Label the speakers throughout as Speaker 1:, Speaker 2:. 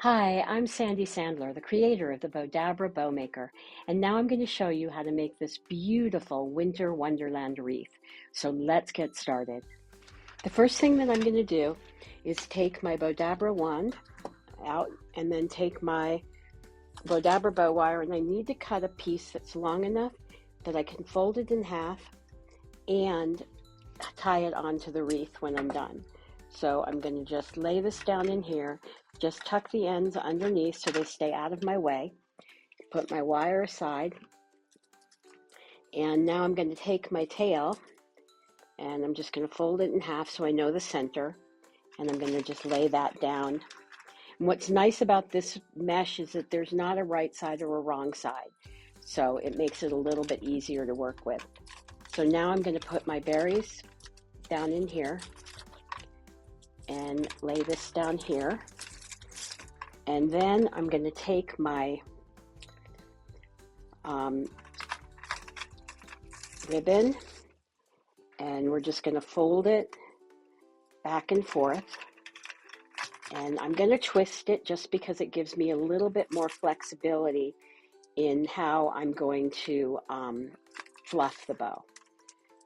Speaker 1: Hi, I'm Sandy Sandler, the creator of the Bowdabra Bow Maker, and now I'm going to show you how to make this beautiful Winter Wonderland wreath. So let's get started. The first thing that I'm going to do is take my Bowdabra wand out and then take my Bowdabra Bow Wire, and I need to cut a piece that's long enough that I can fold it in half and tie it onto the wreath when I'm done. So I'm going to just lay this down in here, just tuck the ends underneath so they stay out of my way, put my wire aside, and now I'm going to take my tail and I'm just going to fold it in half so I know the center, and I'm going to just lay that down. And what's nice about this mesh is that there's not a right side or a wrong side, so it makes it a little bit easier to work with. So now I'm going to put my berries down in here and lay this down here, and then I'm going to take my ribbon and we're just going to fold it back and forth, and I'm going to twist it just because it gives me a little bit more flexibility in how I'm going to fluff the bow.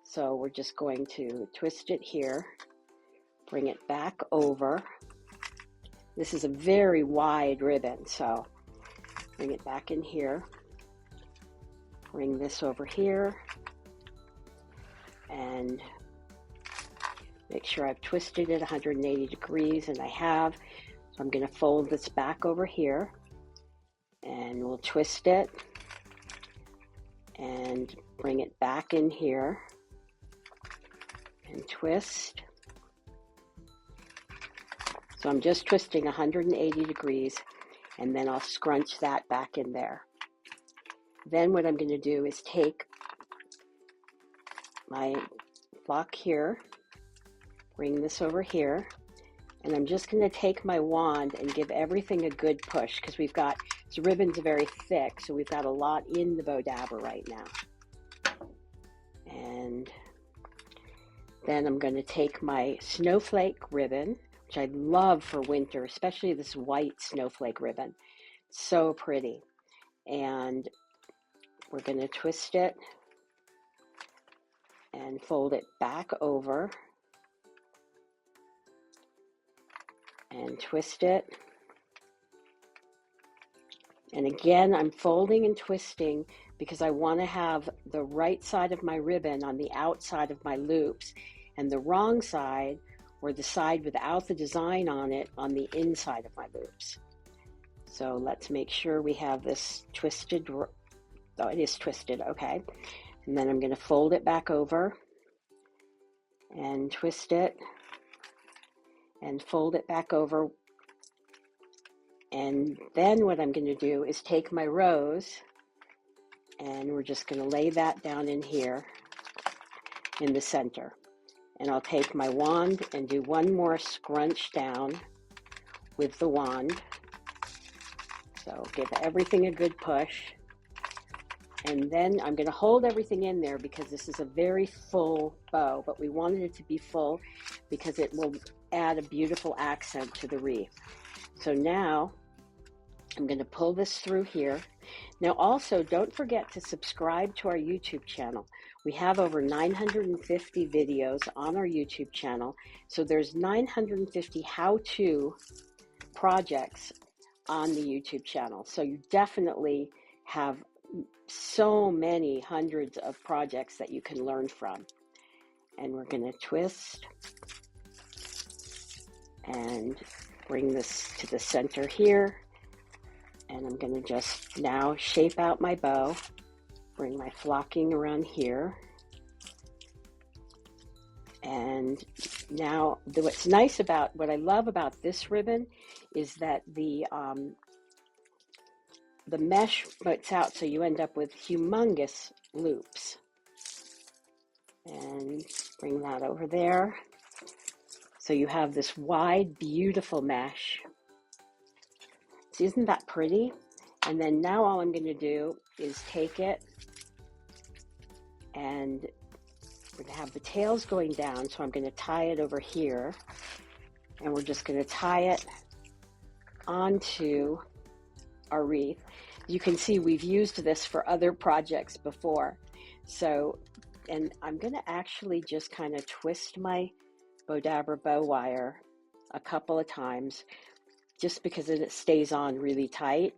Speaker 1: So we're just going to twist it here, bring it back over. This is a very wide ribbon, so bring it back in here, bring this over here, and make sure I've twisted it 180 degrees, and I have. So I'm going to fold this back over here, and we'll twist it and bring it back in here and twist. So I'm just twisting 180 degrees, and then I'll scrunch that back in there. Then what I'm going to do is take my block here, bring this over here, and I'm just going to take my wand and give everything a good push, because we've got, this ribbon's very thick, so we've got a lot in the Bowdabra right now. And then I'm going to take my snowflake ribbon, which I love for winter, especially this white snowflake ribbon. So pretty. And we're going to twist it and fold it back over and twist it. And again, I'm folding and twisting because I want to have the right side of my ribbon on the outside of my loops, and the wrong side, or the side without the design on it, on the inside of my loops. So let's make sure we have this twisted. Oh, it is twisted, okay. And then I'm going to fold it back over and twist it and fold it back over. And then what I'm going to do is take my rose, and we're just going to lay that down in here in the center. And I'll take my wand and do one more scrunch down with the wand. So give everything a good push. And then I'm going to hold everything in there because this is a very full bow, but we wanted it to be full because it will add a beautiful accent to the wreath. So now I'm going to pull this through here. Now also, don't forget to subscribe to our YouTube channel. We have over 950 videos on our YouTube channel. So there's 950 how-to projects on the YouTube channel. So you definitely have so many hundreds of projects that you can learn from. And we're going to twist and bring this to the center here. And I'm going to just now shape out my bow, bring my flocking around here. And now what's nice about, what I love about this ribbon is that the mesh puts out, so you end up with humongous loops. And bring that over there. So you have this wide, beautiful mesh. So isn't that pretty? And then now all I'm going to do is take it, and we're going to have the tails going down, so I'm going to tie it over here, and we're just going to tie it onto our wreath. You can see we've used this for other projects before. So, and I'm going to actually just kind of twist my Bowdabra Bow Wire a couple of times just because it stays on really tight.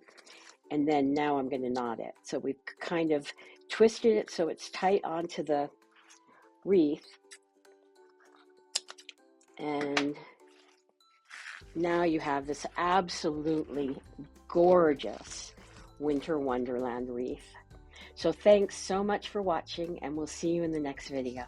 Speaker 1: And then now I'm going to knot it. So we've kind of twisted it so it's tight onto the wreath. And now you have this absolutely gorgeous Winter Wonderland wreath. So thanks so much for watching, and we'll see you in the next video.